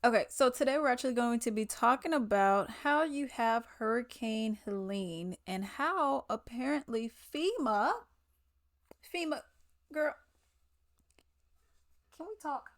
Okay, so today we're actually going to be talking about how you have Hurricane Helene and how apparently FEMA, girl, can we talk?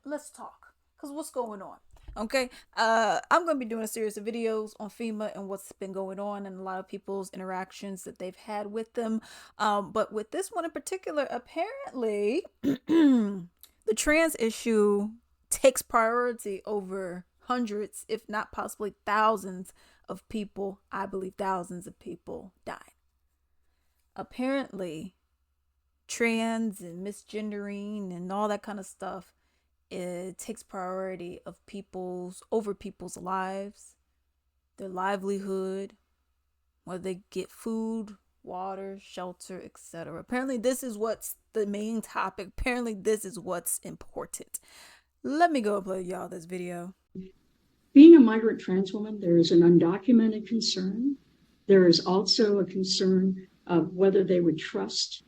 Let's talk. Because what's going on? Okay, I'm going to be doing a series of videos on FEMA and what's been going on and a lot of people's interactions that they've had with them. But with this one in particular, apparently, the trans issue takes priority over hundreds, if not possibly thousands of people. I believe thousands of people died. Apparently, trans and misgendering and all that kind of stuff, it takes priority of people's lives, their livelihood, whether they get food, water, shelter, etc. Apparently this is what's the main topic. Apparently this is what's important. Let me go and play y'all this video. Being a migrant trans woman, there is an undocumented concern. There is also a concern of whether they would trust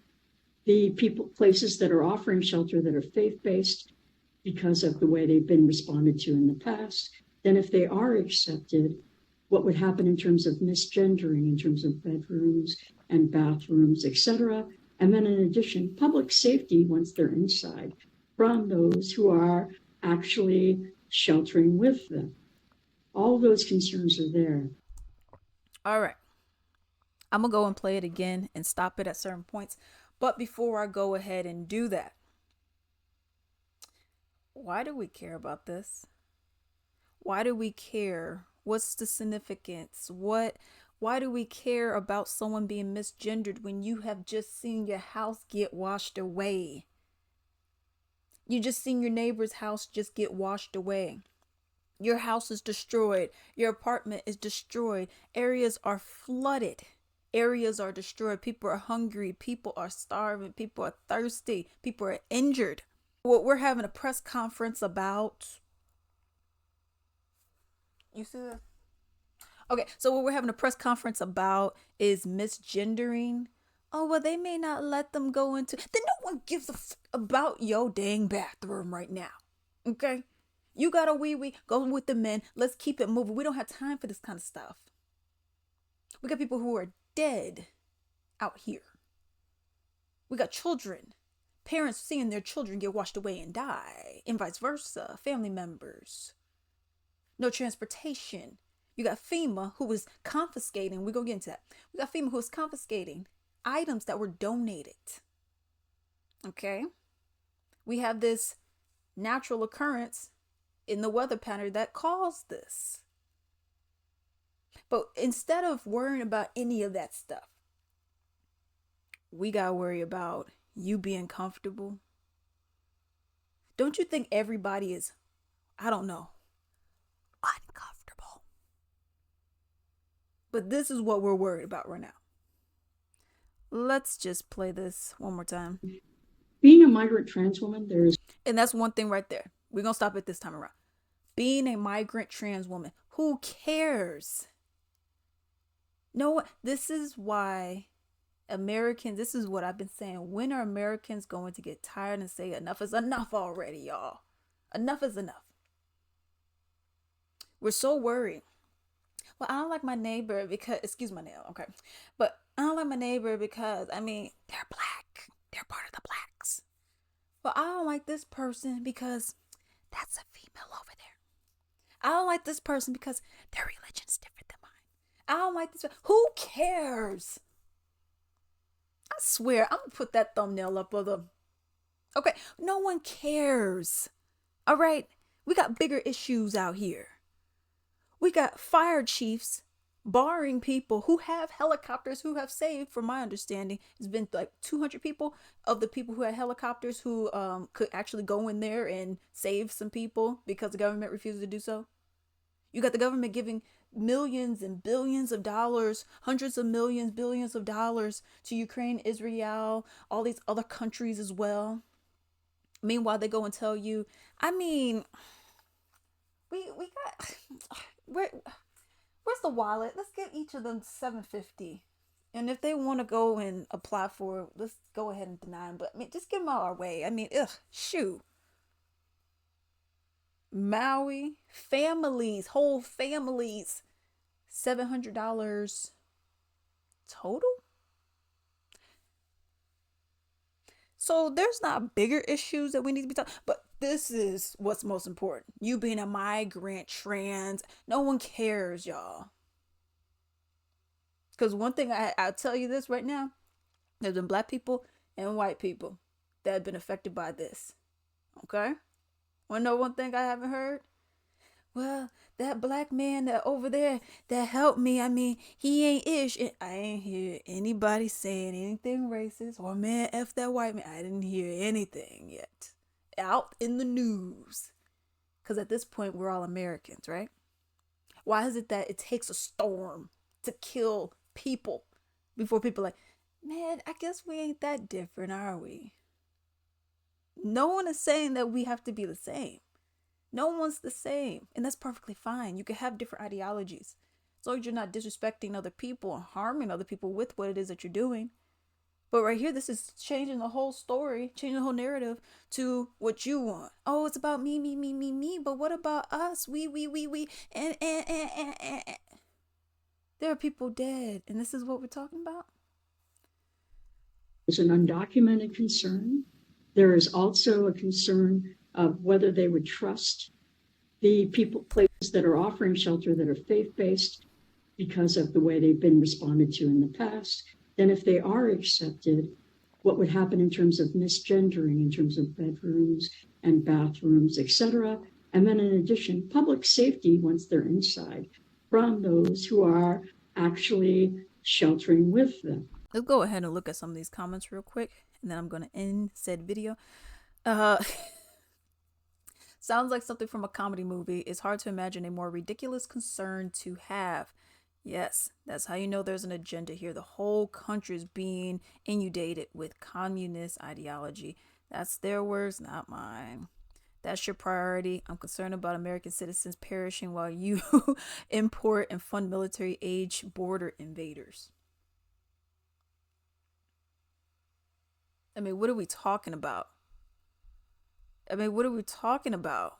the places that are offering shelter that are faith-based because of the way they've been responded to in the past. Then if they are accepted, what would happen in terms of misgendering, in terms of bedrooms and bathrooms, etc. And then in addition, public safety once they're inside from those who are actually sheltering with them. All those concerns are there. All right. I'm going to go and play it again and stop it at certain points. But before I go ahead and do that, why do we care about this? Why do we care? What's the significance? Why do we care about someone being misgendered when you have just seen your house get washed away? You just seen your neighbor's house just get washed away. Your house is destroyed. Your apartment is destroyed. Areas are flooded. Areas are destroyed. People are hungry. People are starving. People are thirsty. People are injured. What we're having a press conference about. You see this? Okay, so what we're having a press conference about is misgendering. Oh, well, they may not let them go into. Then no one gives a about your dang bathroom right now. Okay? You got a wee wee, go with the men. Let's keep it moving. We don't have time for this kind of stuff. We got people who are dead out here. We got children, parents seeing their children get washed away and die, and vice versa, family members. No transportation. You got FEMA who was confiscating, we're going to get into that. We got FEMA who was confiscating items that were donated. Okay? We have this natural occurrence in the weather pattern that caused this. But instead of worrying about any of that stuff, we got to worry about you being comfortable. Don't you think everybody is, I don't know, uncomfortable? But this is what we're worried about right now. Let's just play this one more time. Being a migrant trans woman, there is. And that's one thing right there. We're going to stop it this time around. Being a migrant trans woman, who cares? No, this is why Americans, this is what I've been saying. When are Americans going to get tired and say enough is enough already, y'all? Enough is enough. We're so worried. Well, I don't like my neighbor because, excuse my nail, okay. But I don't like my neighbor because, I mean, they're black. They're part of the blacks. Well, I don't like this person because that's a female over there. I don't like this person because their religion's different than mine. I don't like this. Who cares? I swear, I'm gonna put that thumbnail up of them. Okay, no one cares. All right, we got bigger issues out here. We got fire chiefs barring people who have helicopters who have saved, from my understanding, it's been like 200 people of the people who had helicopters who could actually go in there and save some people because the government refused to do so. You got the government giving millions and billions of dollars, hundreds of millions, billions of dollars to Ukraine, Israel, all these other countries as well. Meanwhile, they go and tell you, I mean, we got where's the wallet? Let's give each of them 750. And if they want to go and apply for it, let's go ahead and deny them. But I mean, just give them all our way. I mean, ugh, shoot. Maui, families, whole families, $700 total. So there's not bigger issues that we need to be talking, but this is what's most important. You being a migrant, trans, no one cares, y'all. Because one thing I'll tell you this right now, there's been black people and white people that have been affected by this. Okay? Wanna know one thing I haven't heard? Well, that black man that over there that helped me, I mean, he ain't ish. I ain't hear anybody saying anything racist or man, F that white man. I didn't hear anything yet. Out in the news. Because at this point, we're all Americans, right? Why is it that it takes a storm to kill people before people are like, man, I guess we ain't that different, are we? No one is saying that we have to be the same. No one's the same, and that's perfectly fine. You can have different ideologies. As long as you're not disrespecting other people and harming other people with what it is that you're doing. But right here, this is changing the whole story, changing the whole narrative to what you want. Oh, it's about me, me, me, me, me. But what about us? We, and. There are people dead, and this is what we're talking about. There's an undocumented concern. There is also a concern of whether they would trust the people, places that are offering shelter that are faith-based because of the way they've been responded to in the past. Then if they are accepted, what would happen in terms of misgendering, in terms of bedrooms and bathrooms, etc. And then in addition, public safety once they're inside from those who are actually sheltering with them. Let's go ahead and look at some of these comments real quick, and then I'm going to end said video. Uh, Sounds like something from a comedy movie. It's hard to imagine a more ridiculous concern to have. Yes, that's how you know there's an agenda here. The whole country is being inundated with communist ideology. That's their words, not mine. That's your priority. I'm concerned about American citizens perishing while you import and fund military age border invaders. I mean, what are we talking about? What are we talking about?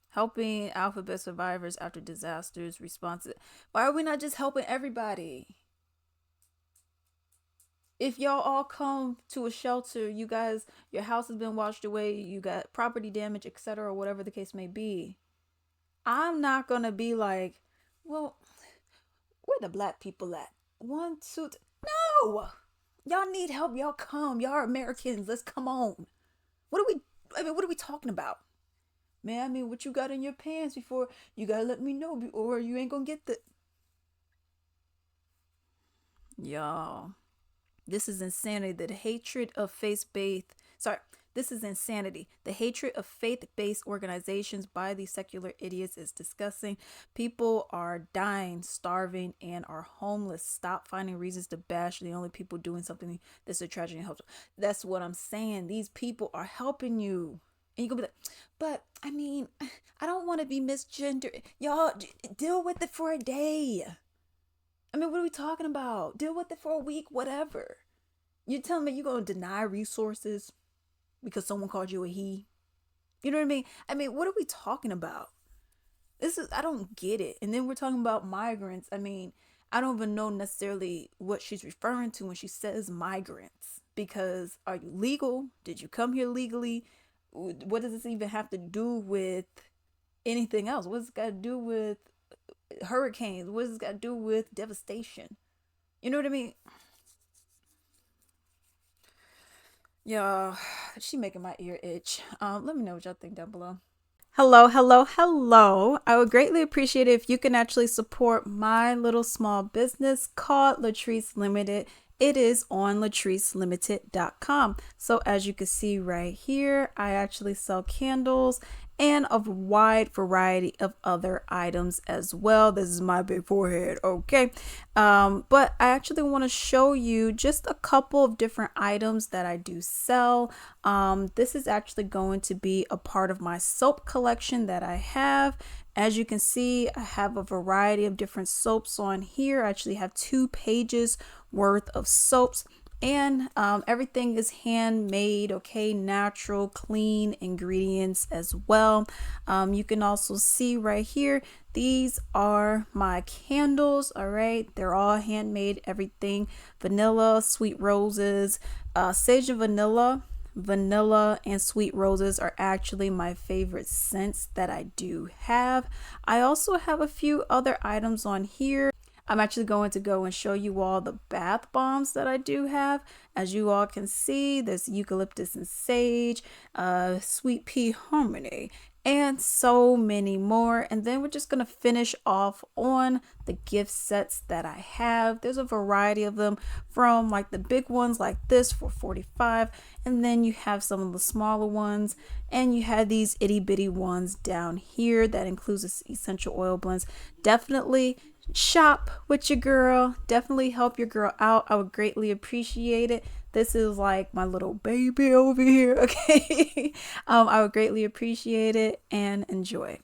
Helping alphabet survivors after disasters, responses. Why are we not just helping everybody? If y'all all come to a shelter, you guys, your house has been washed away, you got property damage, etc., or whatever the case may be. I'm not gonna be like, well, where the black people at? One, two, no! Y'all need help, y'all come. Y'all are Americans. Let's come on. What are we talking about? Man, what you got in your pants before you gotta let me know, or you ain't gonna get the. Y'all, this is insanity. The hatred of faith-based. Sorry, this is insanity. The hatred of faith-based organizations by these secular idiots is disgusting. People are dying, starving, and are homeless. Stop finding reasons to bash the only people doing something that's a tragedy and helps. That's what I'm saying. These people are helping you. And you're gonna be like, but I don't want to be misgendered. Y'all, deal with it for a day. What are we talking about? Deal with it for a week, whatever. You telling me you're gonna deny resources because someone called you a he? You know what I mean? What are we talking about? I don't get it. And then we're talking about migrants. I don't even know necessarily what she's referring to when she says migrants. Because are you legal? Did you come here legally? What does this even have to do with anything else? What's it got to do with hurricanes? What's it got to do with devastation? You know what I mean? Yeah, she making my ear itch. Let me know what y'all think down below. Hello, hello, hello. I would greatly appreciate it if you can actually support my little small business called Latrice Limited. It is on latricelimited.com. So as you can see right here, I actually sell candles and a wide variety of other items as well. This is my big forehead, okay? But I actually want to show you just a couple of different items that I do sell. This is actually going to be a part of my soap collection that I have. As you can see, I have a variety of different soaps on here. I actually have 2 pages worth of soaps. And everything is handmade, okay, natural, clean ingredients as well. You can also see right here, these are my candles, all right? They're all handmade, everything vanilla, sweet roses, sage and vanilla and sweet roses are actually my favorite scents that I do have. I also have a few other items on here. I'm actually going to go and show you all the bath bombs that I do have. As you all can see, there's eucalyptus and sage, sweet pea harmony, and so many more. And then we're just going to finish off on the gift sets that I have. There's a variety of them, from like the big ones like this for 45, and then you have some of the smaller ones, and you have these itty bitty ones down here that includes essential oil blends. Definitely shop with your girl. Definitely help your girl out. I would greatly appreciate it. This is like my little baby over here, okay? I would greatly appreciate it and enjoy.